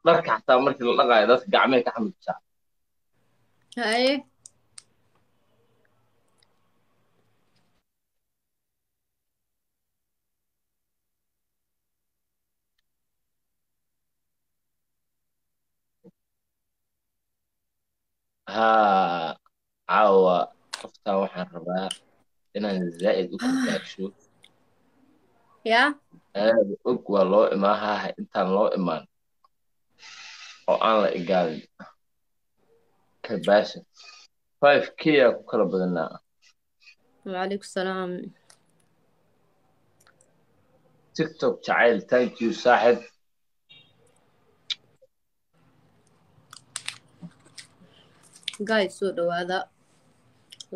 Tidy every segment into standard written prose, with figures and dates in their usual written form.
dharka xataa markii la dhaqaayo dadka gacmee ka xamilsaa هاي ها caawa qoftaan waxaan rabaa inaan zaa'id u karbaagsho يا aad og waa loo imaahaa intaan loo imaan oo aan la igaalin karbaasha 5k aa ku kala badanaa وعليكم السلام tiktok jacayl thank you saaxib guys soo dhawaada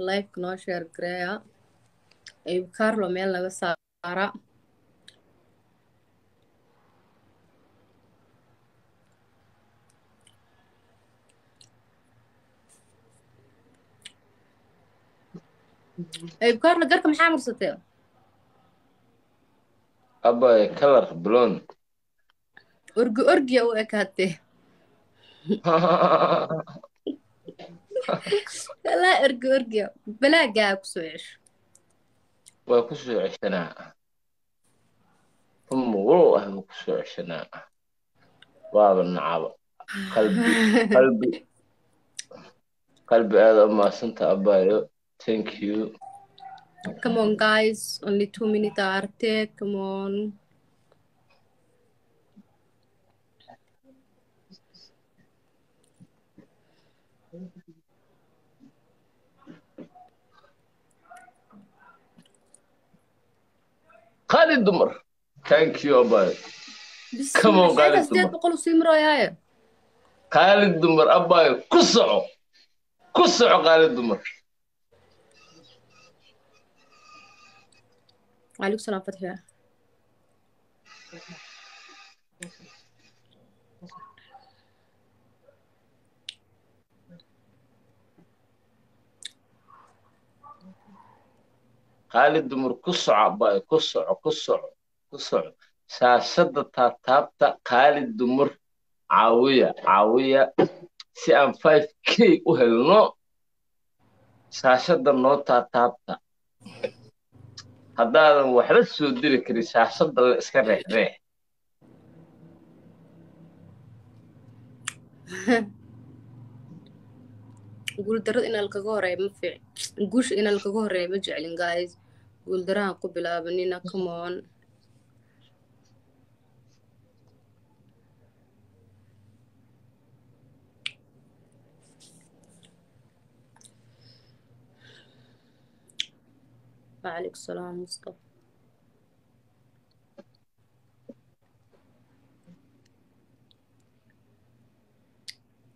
like noo share gareeya Ayuub karlo meel laga saara Ayuub karlo garka maxaa marsatay abay kalar blond orgi u ekaatay walaa orgi balaagaa ku soo cesho waa ku soo ceshanaa umulow ah buu ku soo ceshanaa waaba nacaba qalbi qalbi qalbi aad u maasanta abayo thank you come on guys only 2 minutes arte come on qaali dumar thank you abayo come bismillah on qaali sheeka dumar 800 sii marooyaaye qaali dumar abayo ku soco qaali dumar وعليكم السلام فتحي qaali dumar ku soco abayo ku soco shaashada taataabta qaali dumar caawiya si aan 5k u helno shaashada noo taataabta haddaadan waxba soo diri karin shaashada la iska reexreex guuldarrada inaan kaga horeeyo ma fiic guusha inaan kaga horeeyo ma jeclin guys guuldarahan ku bilaabanina come on وعليكم السلام مصطفى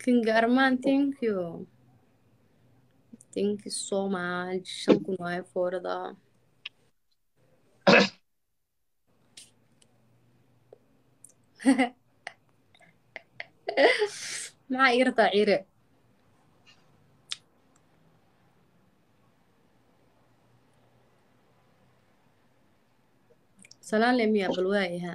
King Arman thank you so much shan kun waayo foorada maxaa ii rataa ciire salaan le miya bal waayaha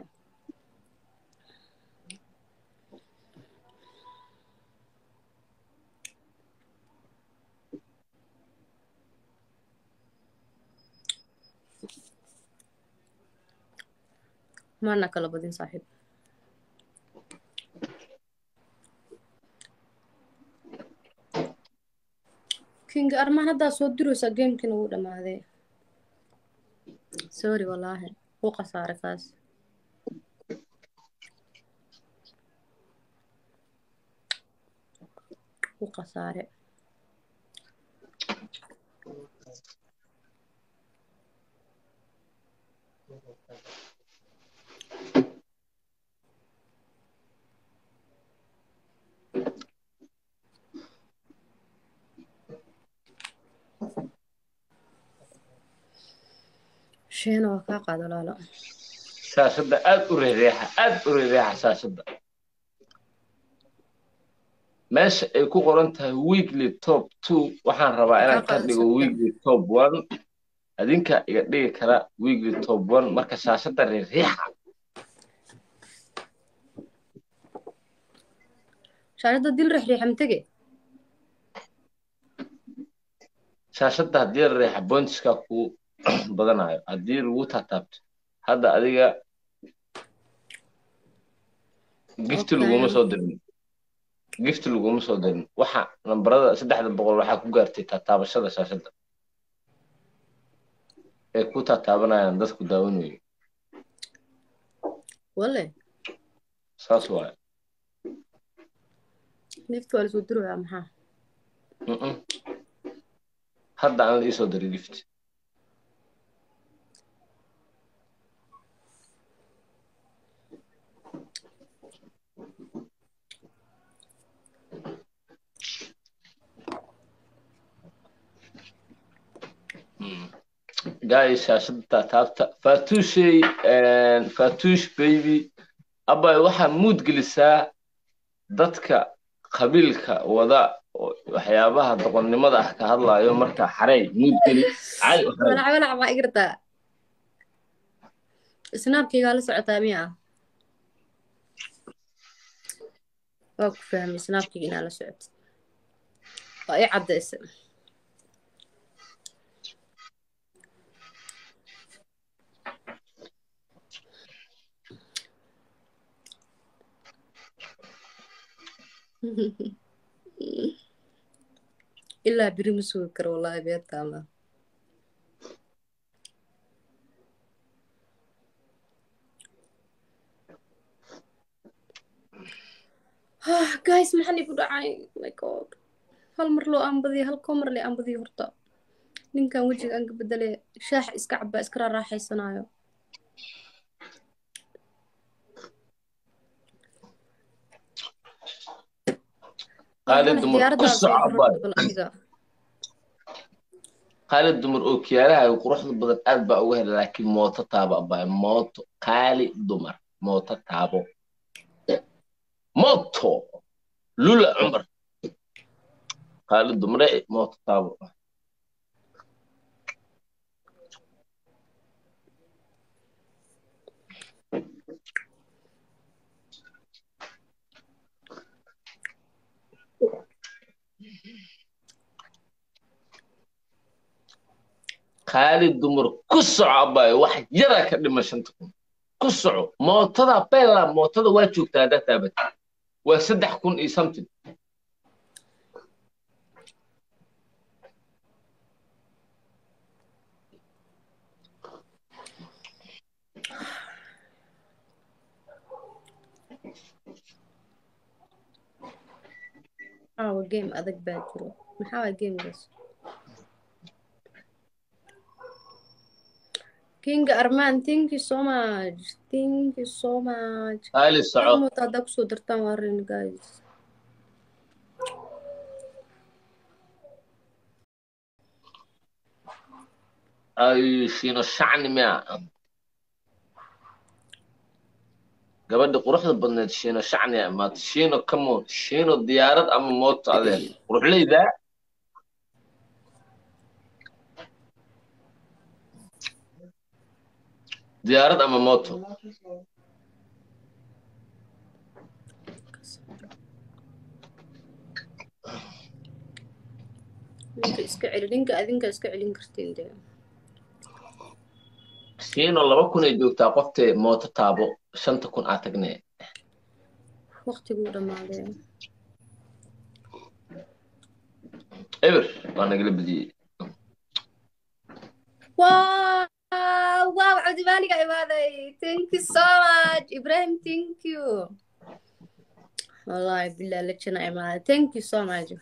maana kala badin saaxiib King Arman haddaa soo diraysa gamekiina wuu dhamaaday sorry wallaahi wuu khasaaray kaas wuu khasaaray sheena waa kaa qaada laalo shaashada aad u reexreexa shaashada meesha ay ku qoran tahay weekly top 2 waxaan rabaa waa inaan kaa ka qaada dhigo shaqada weekly top 1 adinka iga dhigi kara weekly top 1 marka shaashada reexreexa shaashadda dil riix mtege shaashadda haddii la riixa bointiska ku badanayo haddii lagu taataabto hadda adiga gifti laguma okay soo dirin gifti laguma soo dirin waxa lambarada 300 waxaa ku gaartay taataabashada shaashadda ee ku taataabanayaan dadku daawanayo wale saas waaye niftu waa lasoo diroyaa maxaa hadda aan la isoo diray gift guys shaashadda taataabta fatuush baby abay waxaa mood gelisaa dadka qabiilka wada waxyaabaha doqonnimada ah ka hadlaayo marka xarey mood geli caadi u xarey walac baa igartaa snaabkaygaa la socotaa miya waa ku fahmay snaabkayga inaa la socotid waa i caddaysa ilaa biri ma sugi karo wallaahi beertaama guys maxaan igu dhacay my god hal mar loo aanbadiyo hal koo mar le aanbadiyo horta ninkan wejiga aan ka bedele shaax iska cabaa iska raaxaysanaayo qaalid dumar ku socobay qaalid dumar oo kiyaalaha quruxda badan aad baa uga helay laakiin mooto taabo abay mooto qaali dumar mooto taabo mooto lula cumar qaalid dumar mooto taabo خالد دمر كسع أباي واحد يرى كلمة شنتكم كسعوا موتدا بيلا موتدا واجوك تادا ثابت وسدح كون إيسامتن جيم أدق باكر محاول جيم بس King Arman, thank you so much. Thank you so much. هاي السعود أنا متعدك صدرتان ورين guys. أي شينو الشعن ما قبل قروح البنات شينو شعني ما شينو كمون شينو ديارات أما موت عليه روح لي ذا ديارات أما موتو ninka adinka iska celin kartiin dee شينو لما كنا يجوك قفت موت تابو شنت كون أعتقني waqtiguu dhamaaday إبر أنا قلب دي واو عودي بالك عبادي thank you so much إبراهيم thank you والله بالله لك أنا عبادي thank you so much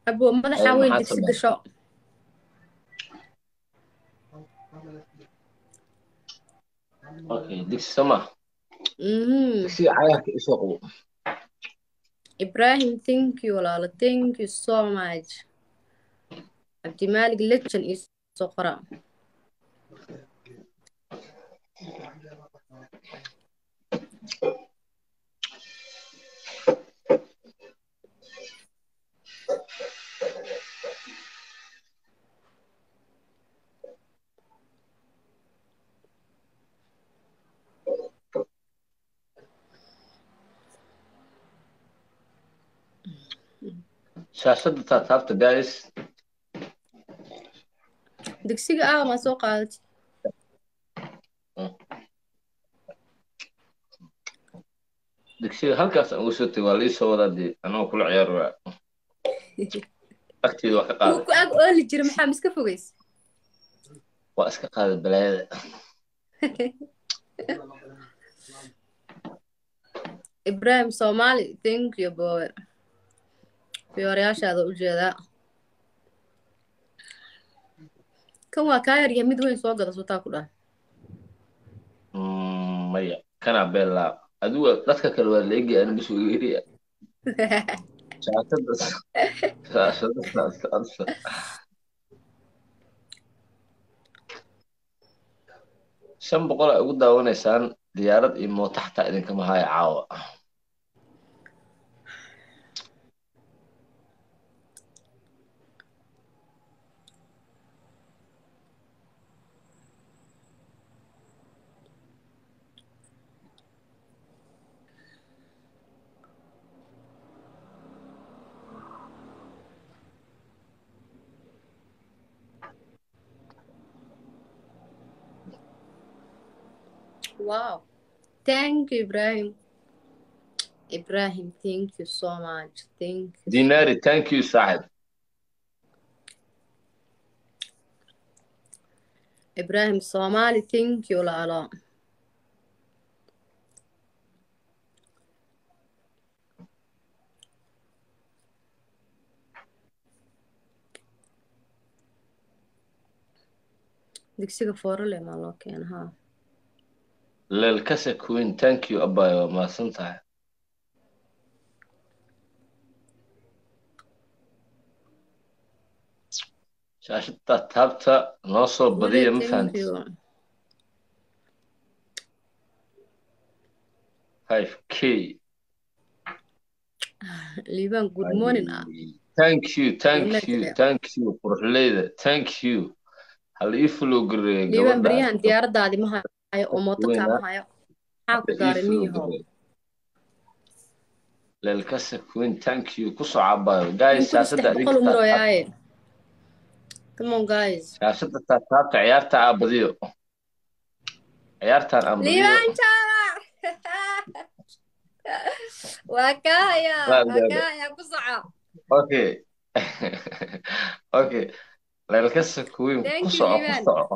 أبو ماذا وين ديك سد شو أوكي ديك السما ديك عياك إسوق إبراهيم thank you ولا thank you so much عبد المالك لتشن إسوقرا shaashada taabta guys digsiga ma soo qaadati digsiga halkaas aan ugu soo tegay waa liisoo wadaadii anoo kula ciyaar agteeda waa ka wuu qaaday ku ag ooli jira maxaa miska fogays waa iska qaaday balaayada Ibrahim Somali thank you boy fiyoreyaashaada u jeedaa kan waa kaa yarya mid weyn soo gada sotaa ku dhaha maya kana beelaa adigu dadka kale waa leegi aan bisoo yeeriya shaashada shan boqol ay ugu daawanaysaan diyaarad iyo mooto xataa idinkama haya caawa wow thank you Ibrahim thank you so much thank you dinari thank you saaxib Ibrahim Somali thank you laalo digsiga foorale maa loo keena haa leelkasa queen thank you abayo waa mahadsan tahay shaashada taabta noo soo badiya ma fahanti 5k liban good morning thank you quruxleyda thank you hal ii flow gareeya liban gabadha beriyahan diyaaradaadi ma hayo oo mooto kaama hayo maxaa ku gaaray niyahow leelkasa queen thank you ku soo cabayo guys shaashada boqol umrooyaaye come on guys shaashada taabta ciyaarta aa badiyo ciyaartan aan badiyo liban jala waa kaaya ku soco okay okay leelkasa queen ku soco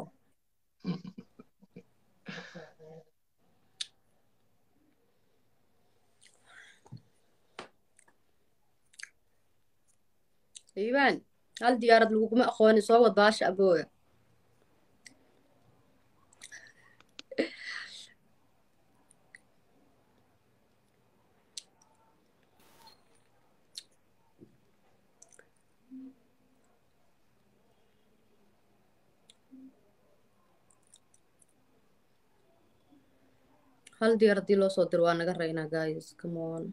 liban hal diyaarad laguguma aqooni soo wad baasha abooya hal diyaar haddii loo soo diro waa naga raynaa guys come on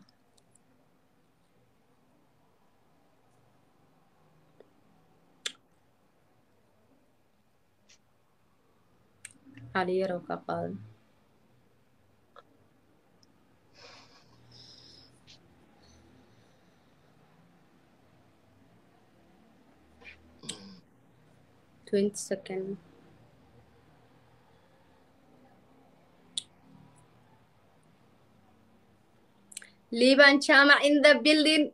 xali yarow ka qaadan second Liban Chama in the building.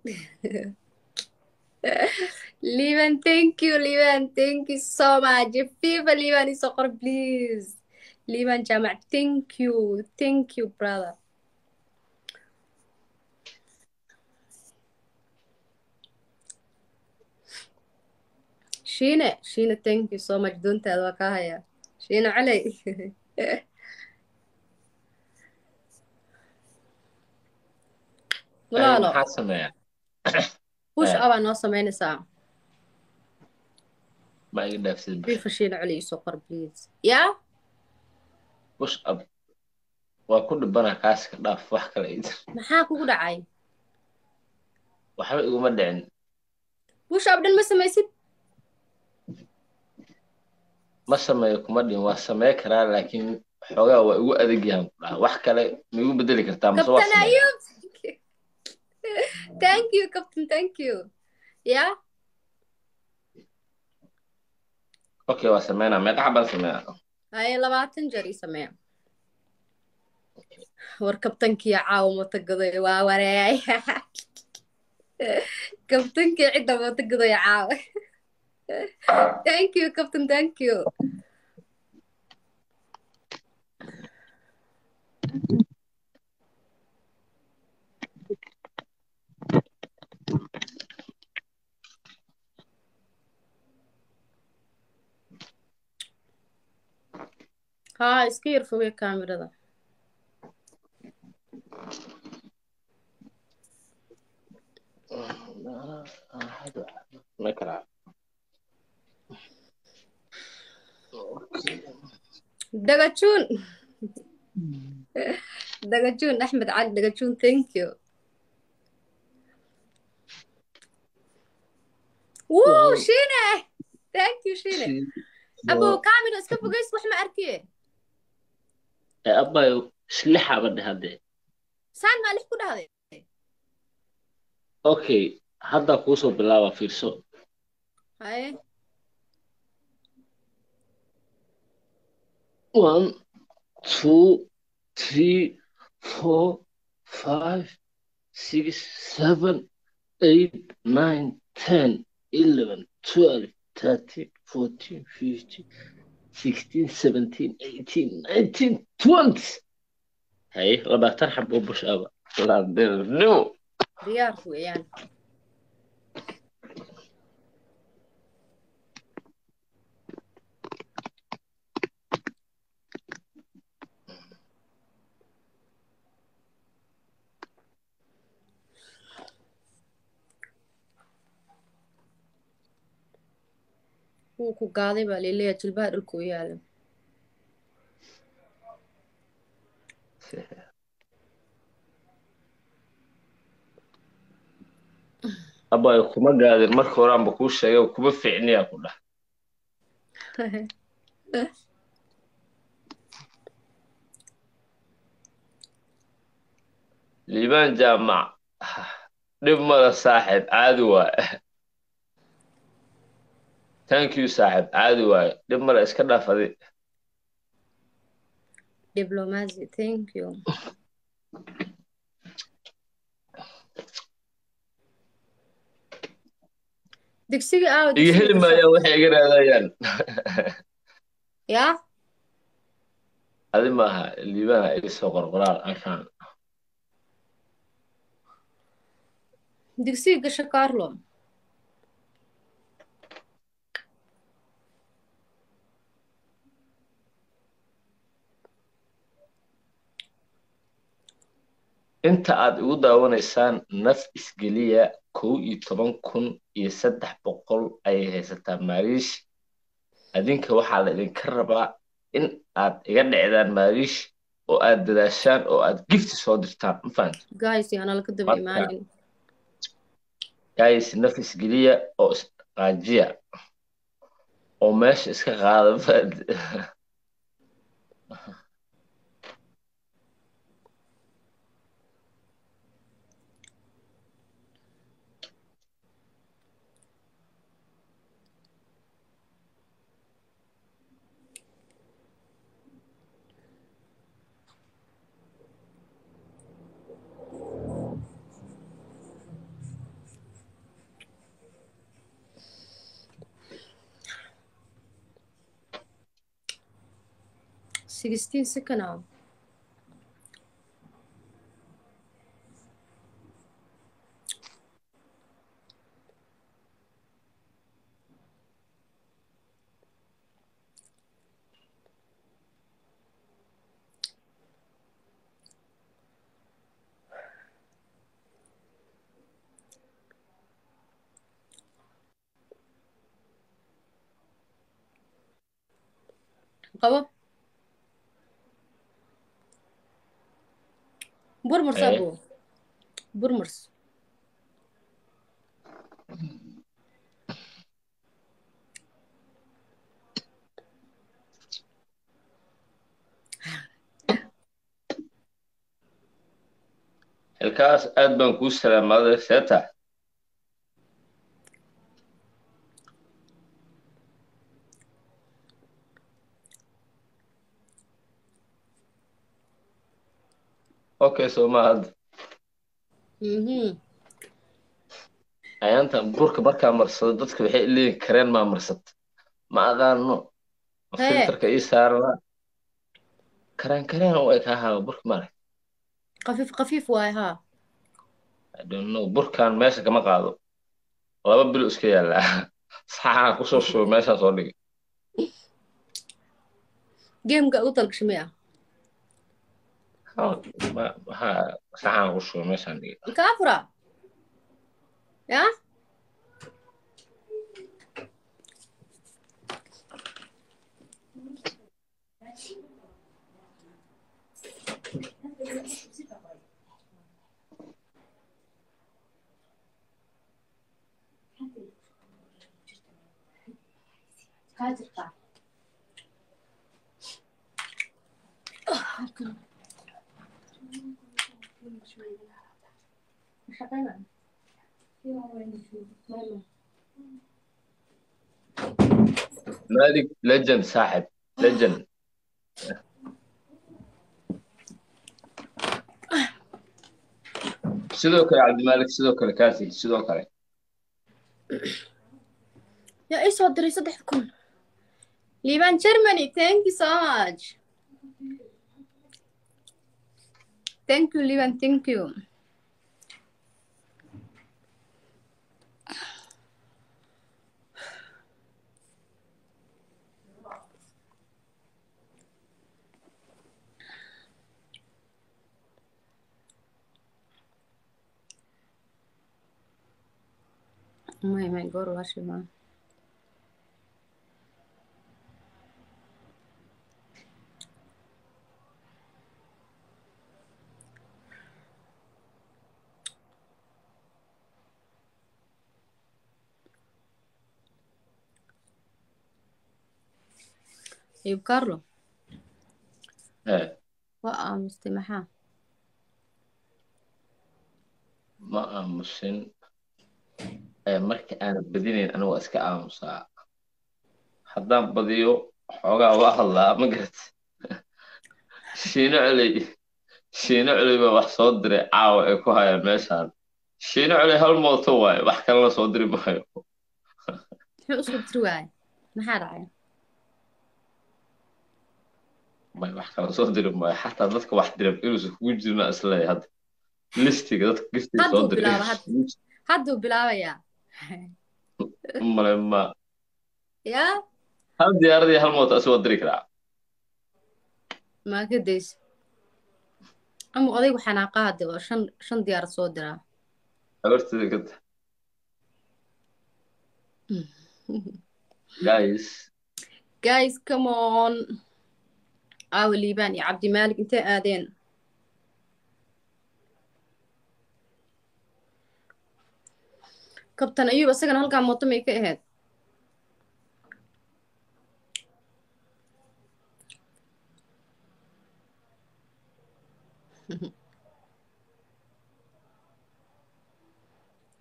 Liban, thank you, Liban. Thank you so much. If people Liban is so please. Liban Chama, thank you. Thank you, brother. Sheena, thank you so much. Don't tell Wakaya. Sheena Ali. walaalo maxaa sameeyaa push up aan noo samaynaysaa ma iga dhaafsid fashiina cali isoo qor please yaa push up waa ku dhibana kaaska dhaaf wax kale maxaa kugu dhacay waxba iguma dhicin push up dhan ma samaysid ma sameeyo kuma dhin waa samee karaa laakiin xoogaa waa igu adag yahan ku dhaha wax kale ma igu bedeli kartaa mase waa Captain Ayuub thank you Captain thank you يا اوكي وسمينا ما قاعد سمينا هاي لباتن جري سمع وركبتنك يا عاوم وتقضي وراي كابتنك عدة وتقضي يا عاوم ثانك يو كابتن ثانك يو ها اسكير فوق الكاميرا ده ما كلام دقتشون دقتشون احمد علي دقتشون ثانك يو ووو شينة ثانك يو شينة ابو كاميرا اسكبو قيس وح ما اركيه أبا سلحة بدي هذا سان ما لح كده هذا أوكي هذا كوسو بلاوا فيرسو هاي 1 2 3 4 5 6 7 8 9 10 11 12 13 14 15 16 17 18 19 20 هاي ربع ترحب أبو شابة لا دير نو ديار هو يعني هو كو قاضي بالي ليه تلبار الكو يعلم أبا كما قادر مركو رام بكوش شيء وكما فعني أقول له لمن جامع لما صاحب عادوا ثانك يو صاحب عادوا لما اسكنا فدي دبلوماسي ثانك يو دكسيجي دكسيجي يهل ما كشاف يا وحي قراديان يا هذه ما اللي بها يسوق قرقرار عشان دكسيجي كشا كارلو inta aad igu daawanaysaan naf isgeliya 11,300 ayay haysataa Marish adinka waxaa la idinka rabaa in aad iga dhicdaan Marish oo aad dadaashaan oo aad gifti soo dirtaan ma fahanti جايز أنا لك دب marka إيمانين guys naf isgeliya oo isqaajiya oo meesha iska qaada fahanti سيكستين سكنة قبا برمرس ايه أبو برمرس halkaas aad baan kuu salaamaaday seeta okay soo ma hadda ayaantan burka markaa marsado dadka waxay leeyihin kareen maa marsata ma aqaano hee filterka ii saarana kareen u eg ahaa burka maarag khafiif khafiif waaye haa I don't know burkan meesha kama qaado 2 bilo iska yaallaa saxaan kusoo shubo meeshaan soo dhigay geemka ugu talgashay miya maxaa saxaan ku shubo meeshaan dhigay kaa fura ya مالك ليجند صاحب ليجند sidoo kale cabdimalik sidoo kale kaasi sidoo kale yaa ii soo diray 3,000 liibaan Germany thank you so much thank you liibaan thank you my god washima Ayuub Karlo waa aamuste maxaa ma aamusin marka aan badinayn anigu iska aamusaa haddaan badiyo xoogaa waa hadlaa ma garat shiino culey baa wax soo diray caawa ay ku hayaan meeshaan shiino culey hal mooto waaye wax kalena soo diri maayo muxuu usoo diri waaye maxaa dhacay may wax kala soo diri maayo xataa dadka wax diran inuusan kugu jirna isleeyahay hadda listiga dadka giftiga soo diray hadduu bilaabayaa male ma yaa hal diyaaradii hal mooto asoo diri karaa maa ka daysa ama odaygu xanaaqaa hadde oo shan diyaarad soo diraa abartida ka tahay guys come on aawo liibaan iyo cabdimaalik intay aadeen kabtan ayuub isagana halkaa mooto may ka ahayd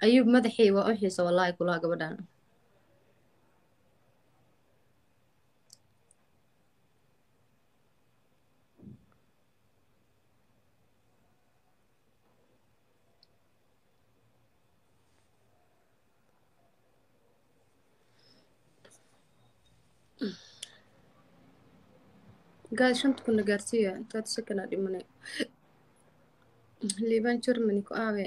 ayuub madaxii waa u xiisa wallaahi kulaha gabadhan guys 5 kuna gaarsiiya intaad second dhimane liibaan Germany ku aawe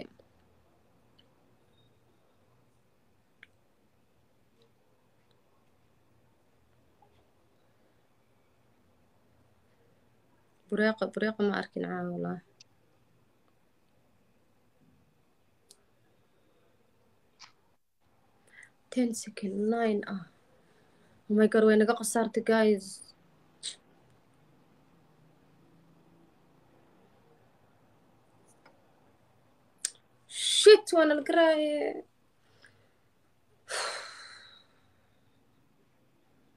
bureeqa ma arkin caawa wallaahi 10 second 9 ah oh my god way naga qasaartay guys shit وانا القراية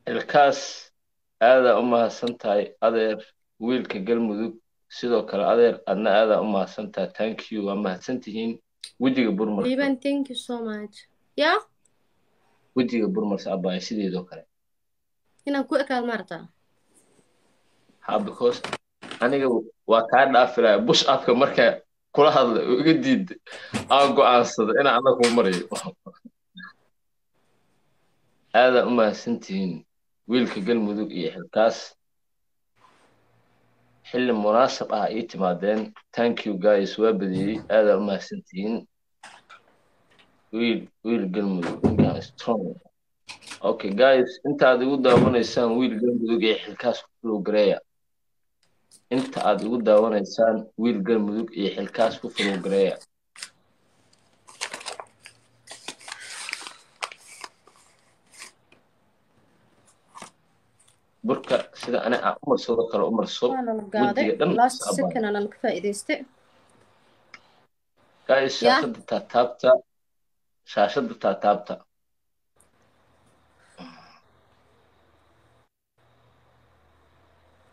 ilkaas aadaa u mahadsan tahay adeer wiilka galmudug sidoo kale adeer adna aadaa u mahadsan tahay thank you waa mahadsan tihiin wejiga burmarka liibaan thank you so much yeah wejiga burmarsa abbaaya sideedoo kale inaan ku ekaad maartaa ha because aniga waa kaa dhaafilaya bush upka marka kula hadla iga diiday aan go'aansada inaan annaga kuu marayo aada u mahadsantihiin wiilka galmudug iyo xilkaas xilli munaasab ah ii timaadeen thank you guys waa badiyey aada u mahadsantihiin wiil galmudug ninkaan strong okay guys intaad igu daawanaysaan wiil galmudug iyo xilkaas ku flow gareeya inta aad igu daawanaysaan wiil galmudug iyo xilkaas ku flow gareeya burka sida ana aan u marsado kale u marso wejiga dhan last second aan ka faa'iidaystay guys shaashada taataabta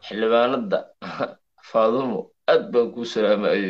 xildhibaanada faadumo aad baan kuu salaamay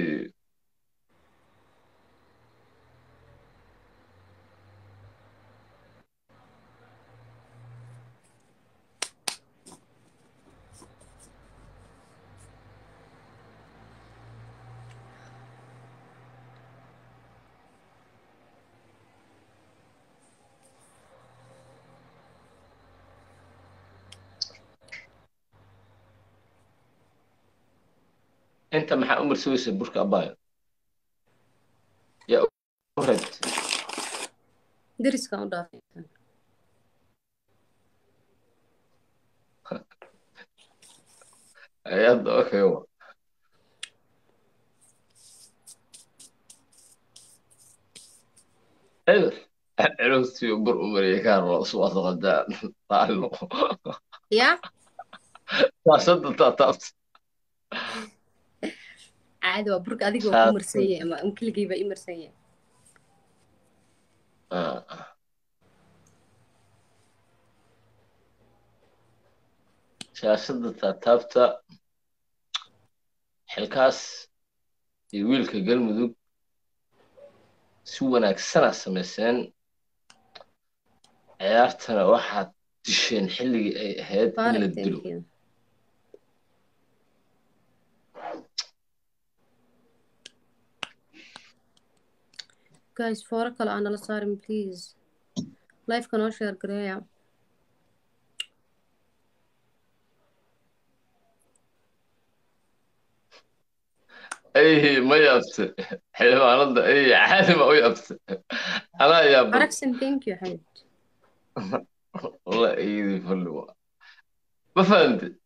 انت maxaa u marsiwaysa burka abaayo yaa u rabti deriska u dhaafay ayada okay wa ever عرفتي بر أمريكان وأصوات غداء طالو يا صدق تعطفت عادي وبرك أديك وأمر سيء ما ممكن يجيب أمر سيء شاشة تعطفت حلكاس يويل كجل مذوق سوى سنة سمسين عيارتنا واحد تشين حلي هاد من الدلو guys فورك لا أنا لصارم please live كانوا share قرايا أي ما يبت حلو أنا ده أي عادي ما يبت أنا يا بر أركسن thank you حبيبي والله إيدي فلوا ما فهمت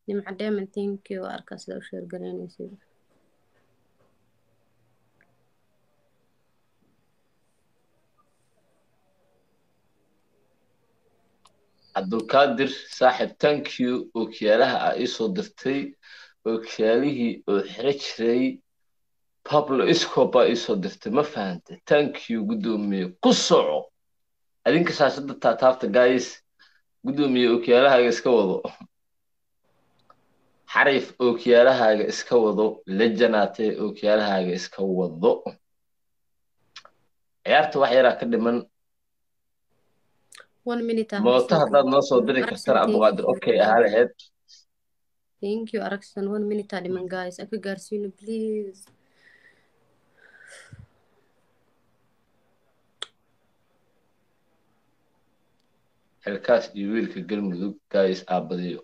مع دايما thank you أركس لو share قرايا يصير عبد القادر صاحب ثانك يو وكيالها ايسو درتي وكياله وحرجري بابلو اسكوبا ايسو درتي ما فهمت ثانك يو قدومي قصعو ادينك شاشد تاتافت جايس قدومي وكيالها اسكا ودو حريف وكيالها اسكا ودو لجناتي وكيالها اسكا ودو عيارت وحيرا كدمن 1 minute موتا هداد نوصو دري كفتر عبد القادر اوكي اهالي هيد thank you أركسن 1 minute على من guys أكو قارسينو please xilkaas iyo wiilka galmudug guys aabadiyo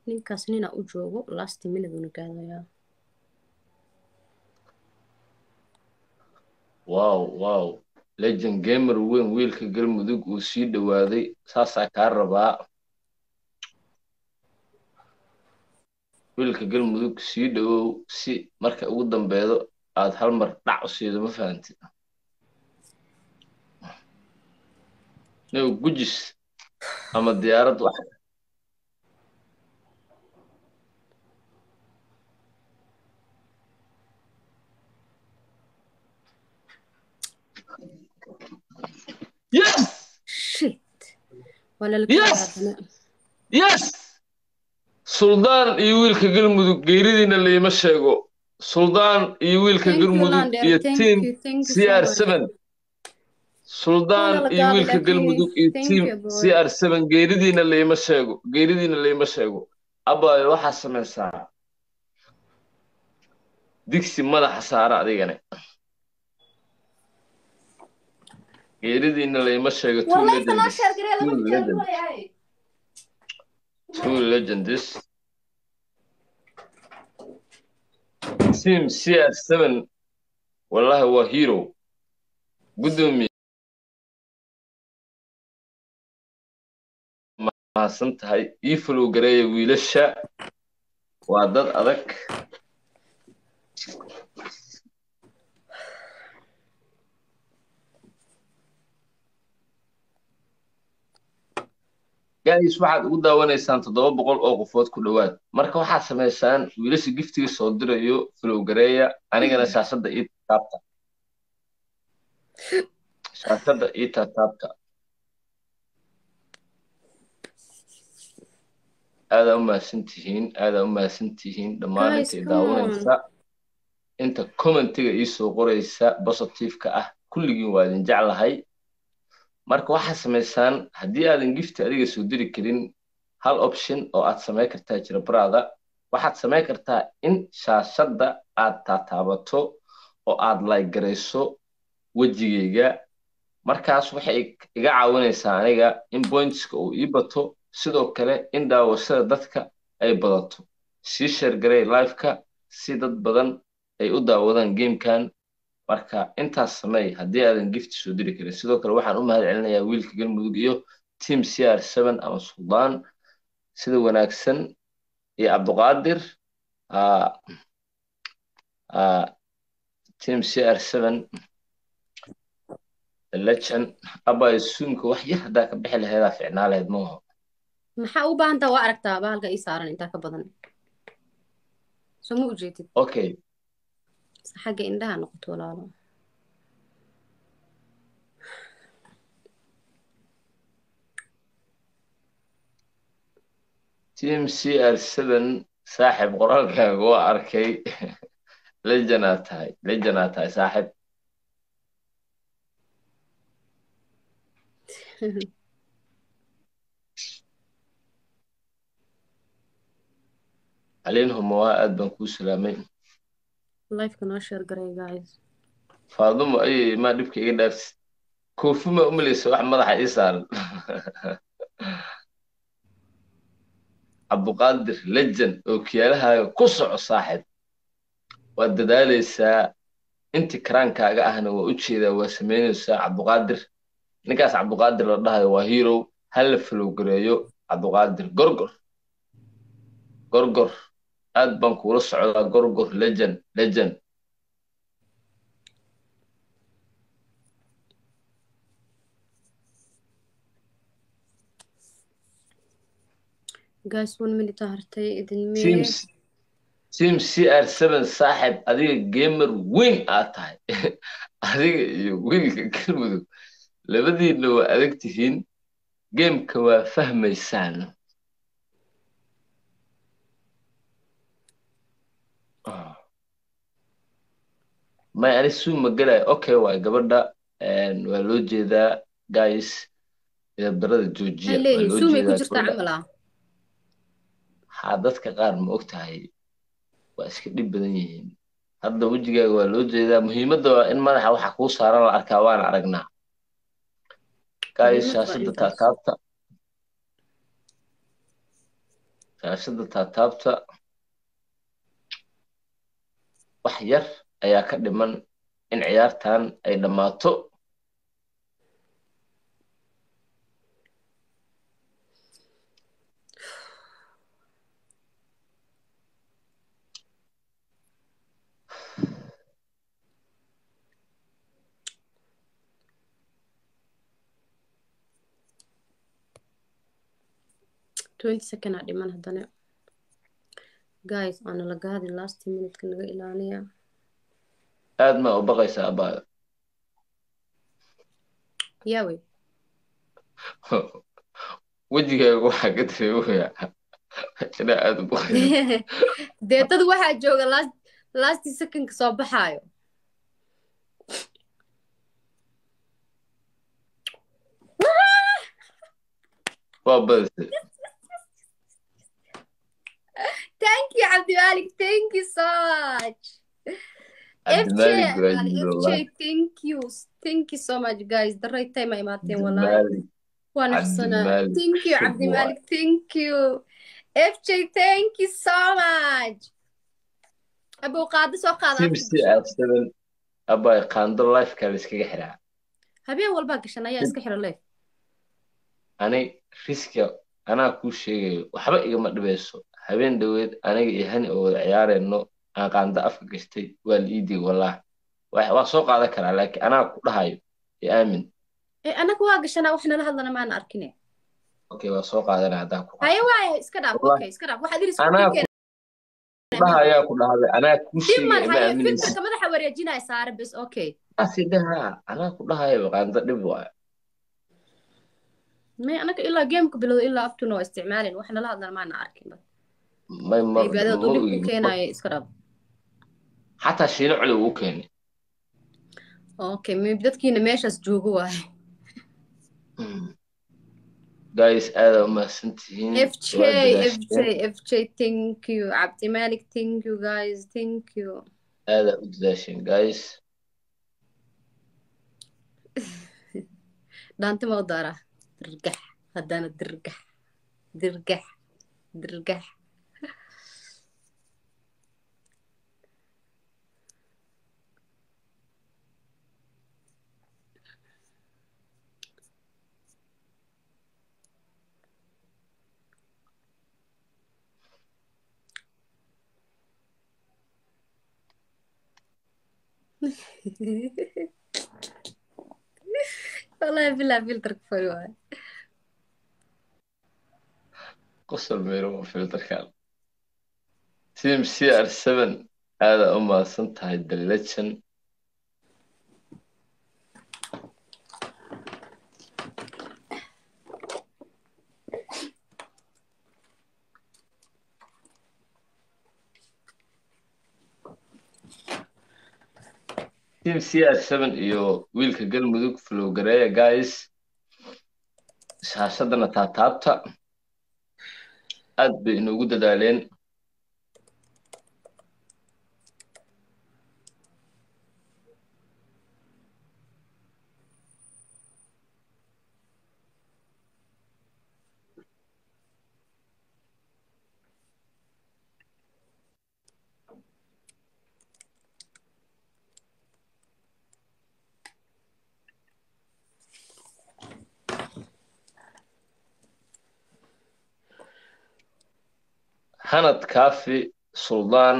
ninkaas nina u joogo last minute una gaadayaa wow legend gamer weyn wiilka galmudug uu sii dhawaaday saasaa kaa rabaa wiilka galmudug sii dhawow si marka ugu dambeedo aad hal mar dhac u siido ma fahantid new gujis ama diyaarad wax yes shit wala la yes suldaan iyo wiilka galmudug geeridiina layma sheego suldaan iyo wiilka thank you galmudug lander iyo thank team you so much CR7 suldaan hadala iyo gaabi wiilka laakiin galmudug iyo thank team you boy CR7 geeridiina layma sheego abaayo waxaa samaysaa digsi madaxa saara adigane geeridiina layma sheego والله كنا شهر قريب لما تجرب ولا هاي two legends team CR7 wallahi waa hero gudoomiye mahadsan tahay ii flow gareeya wiilasha waa dad adag guys waxaad ugu daawanaysaan 700 oo qofood ku dhawaad marka waxaad samaysaan wiilasha giftiga soo dirayo flow gareeya anigana shaashada ii taabta aada u mahadsantihiin dhammaan guys inta i come on daawanaysa inta commentiga ii soo qoraysa positive-ka ah kulligiin waa idin jeclahay marka waxaad samaysaan haddii aadan gifti adiga soo diri karin hal option oo aad samayn kartaa jira brada waxaad samayn kartaa in shaashadda aad taataabato oo aad like garayso wejigayga markaas waxay iga caawinaysaa aniga in pointska uu ii bato sidoo kale in daawashada dadka ay badato sii share garay live-ka si dad badan ay u daawadaan gamekan marka intaas samey haddii aadan gift soo diri karin sidoo kale waxaan u mahad celinayaa wiilka galmudug iyo team CR7 ama suldaan sida wanaagsan iyo cabduqaadir team CR7 legend abay suunka wax yar haddaa ka bixi laheedaa ficnaa laheyd maaha maxaa u baahan taha waa aragtaa bahalka ii saaran intaa ka badan soo ma ujeedid okay xagga indhaha noqoto walaalo team CR7 saaxib qoraalkaaga waa arkay legend aad tahay saaxib عليهم واد بنكو سلامين life kana share garay guys فاضم اي ما دبك اي دافس كوفي ما امليس واحد مدح يسار عبد القادر لجن اوكيالها قصع صاحب ودداليسا انت كرانكاغا ahna waa u jeeda waa sameynaysa عبد القادر ninkaas عبد القادر la dhahayo waa hero hal flow gareeyo عبد القادر gorgor aad baan kula socdaa gorgor legend guys 1 minute hartay idin mee team CR7 saaxib adiga gamer weyn aad tahay adiga iyo wiilka galmudug labadiina waa adag tihiin gameka waa fahmaysaan may ani suu magalay okay waa gabadha waa loo jeedaa guys darada joojiya waa loo suumay ku jeedaa jirtaa camal ah haa dadka qaar ma og tahay waa iska dhib badan yihiin hadda wejigaaga waa loo jeedaa muhiimadda waa in madaxa waxa kuu saaran la arkaa waana aragnaa guys shaashada taataabta wax yar ayaa ka dhiman in ciyaartan ay dhammaato second dhiman haddana guys aana la gaadin last minute ka naga ilaaliya aad ma u baqaysaa abaayo yaawey wejigaaga waxaa ka dareemaya inaa aad u baqayso dee dad waxaa jooga last second soo baxaayo وبس thank you عبد المالك thank you so much عبد FJ المالك واجد والله FJ thank you so much guys the right time ay imaateen عبد wallahi المالك وانا عبد حسنا المالك thank you عبد شبوع المالك thank you FJ thank you so much أبو قادس وقاد تيم أفكو سي قشان ار 7 ابا قاندر لايف كان اسكا خيرا هبين والبا قشان أيا إسكا حيرو ليه اني ريسكا انا كو شيغay waxba igama dhibayso habeen dhaweed aniga iyo hani oo ciyaareyno aan qaanda afka gashtay waa liidi wallahi wax soo qaadan karaa laakiin anaa ku dhahayo aamin إيه أنا كوا قشان وإحنا لها لنا ما نأركنه okay waa soo qaadanaa haddaan ku هاي qabsado واي إسكا wallahi أوكي إسكا واحد يريس anaa كوكين ku dhahayaa ku dhahday anaa ku sheegay دمان ima هاي فلتر aaminaysid كمان حوري جينا يسار بس أوكي asidaha anaa ku dhahayo qaanda dhib waay ما أنا إلا جيمك بلو إلا أبتو استعمالين وإحنا لها لنا ما نأركنه may أي بعد ma تقولي ogin كوكين هاي إسكا xataa shiino culi uu keenay أوكي ما بدك كينا ماشي جوجو واي guys aad u mahadsantihiin FJ waa FJ dadaasheen FJ thank you عبد المالك thank you guys thank you aad u dadaasheen guys دانت ما ودارة درقح هدانا درقح درقح درقح والله بالله فلترك فلوة qosol meero filterkan team CR7 aad u mahadsan tahay the legend team CR7 iyo wiilka galmudug flow gareeya guys shaashadana taataabta aad bay inoogu dadaaleen hanad kaafi suldaan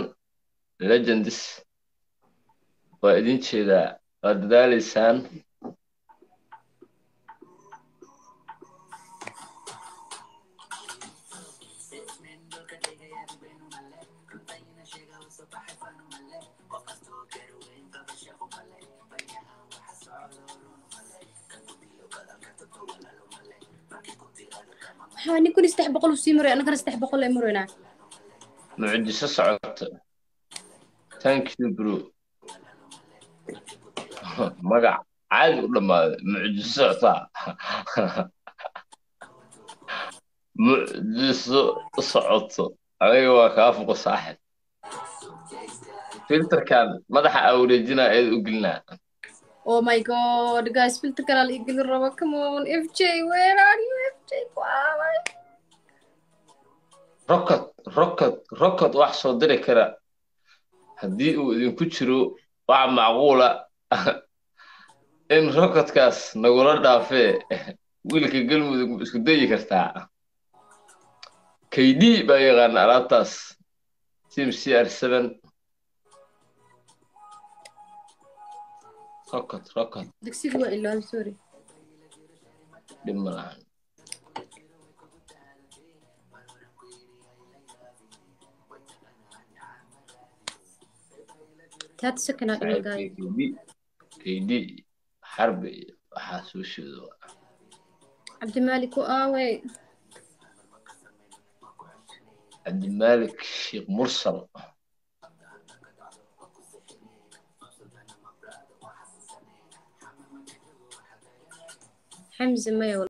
legendis waa idin jeedaa waa dadaaleysaan waxaa ninkun 300 u sii maray annagana 300 ay maraynaa mucjiso socota thank you bro magac caadi u dhammaaday mucjiso socotaa mucjiso socoto aniga waa kaa foqo saaxib filterkan madaxa aa wareejinaa eed u gelinaa oh my god guys filter kala la igeli rabo come on FJ where are you FJ wow rocket wax soo diri kara haddii uu idinku jiro waxa macquula in rocketkaas nagula dhaafee wiilka galmudug ma isku dayi kartaa KD baa yaqaana alaabtaas team CR7 rocket dugsiga waa ilaa sorry dhib ma lahan taad sakana dhimaday KD xarbi waxaa soo sheedo cabdimalik ku aaway cabdimalik sheekh mursal حمزة ما